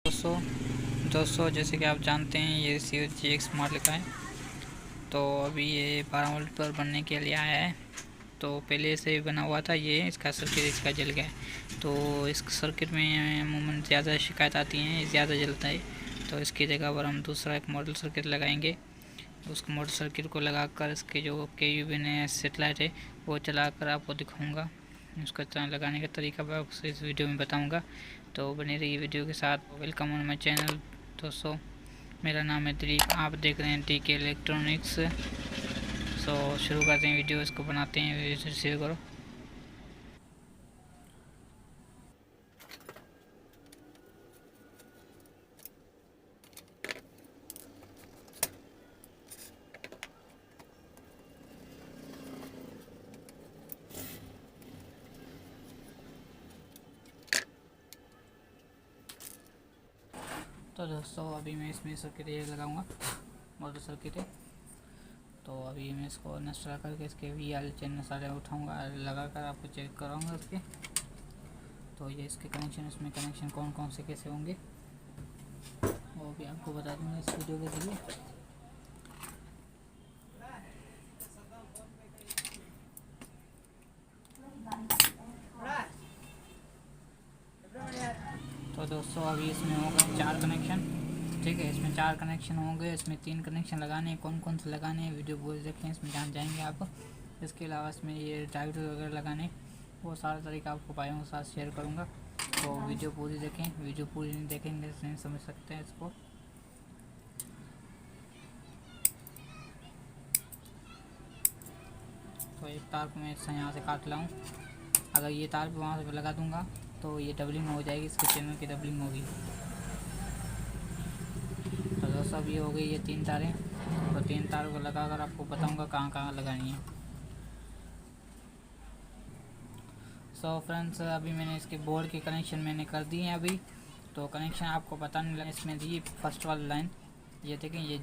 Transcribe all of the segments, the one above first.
दोस्तों जैसे कि आप जानते हैं ये COG स्मार्ट लिखा है। तो अभी ये 12 वोल्ट पर बनने के लिए आया है। तो पहले से ही बना हुआ था, ये इसका सर्किट इसका जल गया है। तो इस सर्किट में अमूमन ज़्यादा शिकायत आती हैं, ज़्यादा जलता है। तो इसकी जगह पर हम दूसरा एक मॉडल सर्किट लगाएंगे। उस मॉडल सर्किट को लगाकर इसके जो KUBN सेटेलाइट है वो चलाकर आपको दिखाऊंगा। उसका लगाने का तरीका मैं आपको इस वीडियो में बताऊंगा। तो बने रहिए वीडियो के साथ। वेलकम ऑन माय चैनल दोस्तों, मेरा नाम है दिलीप, आप देख रहे हैं TK इलेक्ट्रॉनिक्स। सो शुरू करते हैं वीडियो, इसको बनाते हैं, वीडियो शेयर करो। तो दोस्तों अभी मैं इसमें सर्किट ये लगाऊंगा, मोटर सर्किट है। तो अभी मैं इसको इंस्टॉल करके इसके VL चैनल सारे उठाऊंगा, लगाकर आपको चेक कराऊंगा इसके। तो ये इसके कनेक्शन, इसमें कनेक्शन कौन कौन से कैसे होंगे वो भी आपको बता दूंगा इस वीडियो के जरिए। तो दोस्तों अभी इसमें होगा 4 कनेक्शन, ठीक है। इसमें 4 कनेक्शन होंगे, इसमें 3 कनेक्शन लगाने हैं। कौन कौन से लगाने हैं वीडियो पूरी देखें, इसमें जान जाएंगे आप। इसके अलावा इसमें ये डायोड वगैरह लगाने, वो सारा तरीका आपको भाइयों के साथ शेयर करूँगा। तो वीडियो पूरी देखें, वीडियो पूरी नहीं देखेंगे तो नहीं समझ सकते हैं इसको। तो एक तार को मैं यहाँ से काट लाऊँ, अगर ये तार भी वहाँ से लगा दूँगा तो ये डबलिंग हो जाएगी, इसके चैनल की डबलिंग होगी। तो दोस्तों अब ये हो गई ये 3 तारें। तो 3 तारों को लगाकर आपको बताऊंगा कहाँ कहाँ लगानी है। सो फ्रेंड्स अभी मैंने इसके बोर्ड के कनेक्शन मैंने कर दिए हैं अभी। तो कनेक्शन आपको पता नहीं लगा, इसमें दी फर्स्ट वाली लाइन, ये देखें, ये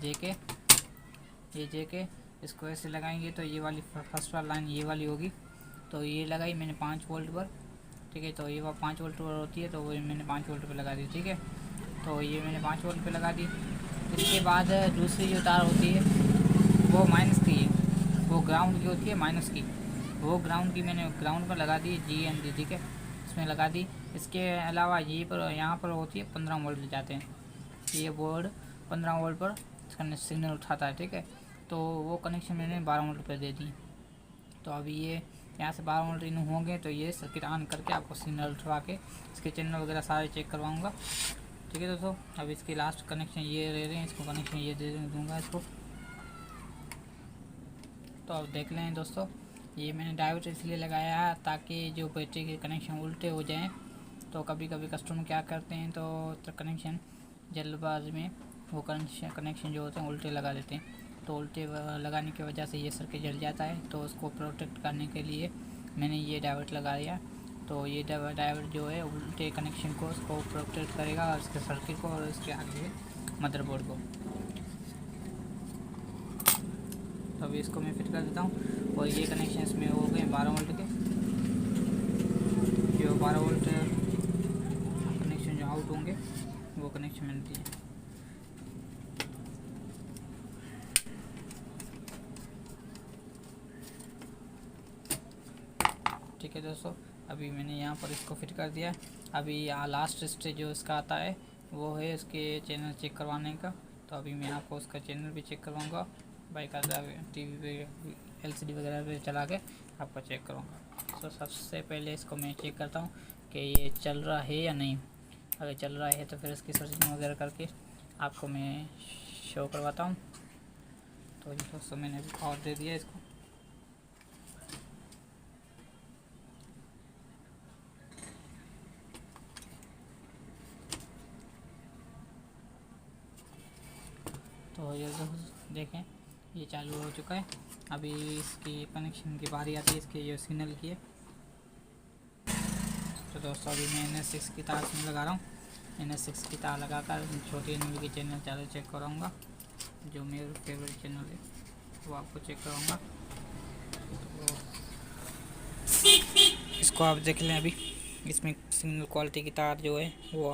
JK इसको ऐसे लगाएंगे तो ये वाली फर्स्ट वाली लाइन ये वाली होगी। तो ये लगाई मैंने 5 वोल्ट पर, ठीक है। तो ये 5 वोल्ट पर होती है, तो वो मैंने 5 वोल्ट पर लगा दी, ठीक है। तो ये मैंने 5 वोल्ट पर लगा दी। इसके बाद दूसरी जो तार होती है वो माइनस की है, वो ग्राउंड की होती है, माइनस की। वो ग्राउंड की मैंने ग्राउंड पर लगा दी, GND, ठीक है, इसमें लगा दी। इसके अलावा ये पर यहाँ पर होती है 15 वोल्ट जाते हैं, ये बोर्ड 15 वोल्ट पर इसका सिग्नल उठाता है, ठीक है। तो वो कनेक्शन मैंने 12 वोल्ट पर दे दी। तो अभी ये यहाँ से 12 वोल्ट इन होंगे तो ये सर्किट ऑन करके आपको सिग्नल उठवा के इसके चैनल वगैरह सारे चेक करवाऊँगा, ठीक है दोस्तों। अब इसके लास्ट कनेक्शन ये रह रहे हैं, इसको कनेक्शन ये दे दूँगा इसको। तो अब देख लें दोस्तों, ये मैंने डायोड इसलिए लगाया है ताकि जो बैटरी के कनेक्शन उल्टे हो जाएं। तो कभी कभी कस्टमर क्या करते हैं तो कनेक्शन जल्दबाजी में वो कनेक्शन जो होते हैं उल्टे लगा देते हैं। तो उल्टे लगाने की वजह से ये सर्किट जल जाता है। तो उसको प्रोटेक्ट करने के लिए मैंने ये डायोड लगा दिया। तो ये डायोड जो है उल्टे कनेक्शन को उसको प्रोटेक्ट करेगा, और इसके सर्किट को और इसके आगे मदरबोर्ड को। तो अभी इसको मैं फिट कर देता हूँ। और ये कनेक्शन इसमें हो गए 12 वोल्ट के, जो 12 वोल्ट कनेक्शन जो आउट होंगे वो कनेक्शन मैंने दिए। ठीक है दोस्तों, अभी मैंने यहाँ पर इसको फिट कर दिया। अभी लास्ट स्टेज जो इसका आता है वो है इसके चैनल चेक करवाने का। तो अभी मैं आपको उसका चैनल भी चेक करवाऊँगा, बाइक TV पे LCD वगैरह पे चला के आपको चेक करूँगा। तो सबसे पहले इसको मैं चेक करता हूँ कि ये चल रहा है या नहीं। अगर चल रहा है तो फिर इसकी सर्चिंग वगैरह करके आपको मैं शो करवाता हूँ। तो दोस्तों मैंने भी पावर दे दिया इसको। तो ये देखें ये चालू हो चुका है। अभी इसकी कनेक्शन की बारी आती है, इसके जो सिग्नल की है। तो दोस्तों अभी मैं NS6 की तार इसमें लगा रहा हूँ। NS6 की तार लगाकर छोटी NV की चैनल चालू चेक कराऊँगा, जो मेरे फेवरेट चैनल है वो आपको चेक कराऊँगा। तो इसको आप देख लें, अभी इसमें सिग्नल क्वालिटी की तार जो है वो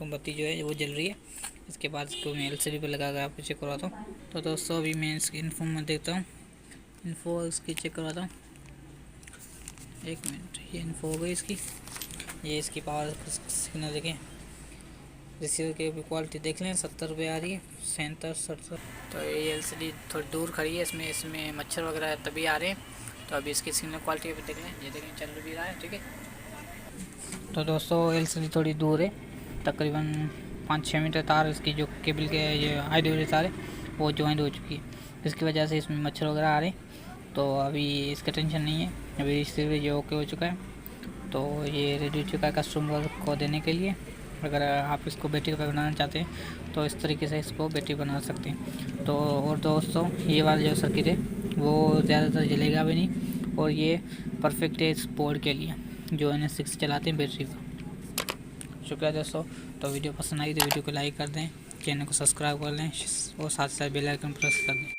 बत्ती जो है वो जल रही है। इसके बाद इसको मैं LCD पे लगा कर आपको चेक करवाता हूँ। तो दोस्तों अभी मैं इसकी इन्फो में देखता हूँ, इन्फो इसकी चेक करवाता हूँ। 1 मिनट, ये इन्फो हो गई इसकी। ये इसकी पावर सिग्नल देखें, रिसीवर की भी क्वालिटी देख लें, 70 रुपये आ रही है, 67 70। तो ये LCD थोड़ी दूर खड़ी है, इसमें मच्छर वगैरह तभी आ रहे हैं। तो अभी इसकी सिग्नल क्वालिटी भी देख लें, ये देखें चल भी रहा है, ठीक है। तो दोस्तों LCD थोड़ी दूर है, तकरीबन 5-6 मीटर तार इसकी जो केबल के ये हाईड वाली तार है वो ज्वाइंट हो चुकी है। इसकी वजह से इसमें मच्छर वगैरह आ रहे हैं। तो अभी इसका टेंशन नहीं है, अभी रिसीवर ये ओके हो चुका है। तो ये रेडी हो चुका है कस्टमर को देने के लिए। अगर आप इसको बैटरी पर बनाना चाहते हैं तो इस तरीके से इसको बैटरी बना सकते हैं। तो और दोस्तों ये वाला जो सर्किट है वो ज़्यादातर जलेगा भी नहीं, और ये परफेक्ट है इस बोर्ड के लिए जो NS6 चलाते हैं बैटरी पर। शुक्रिया दोस्तों। तो वीडियो पसंद आई तो वीडियो को लाइक कर दें, चैनल को सब्सक्राइब कर लें और साथ साथ बेल आइकन प्रेस कर दें।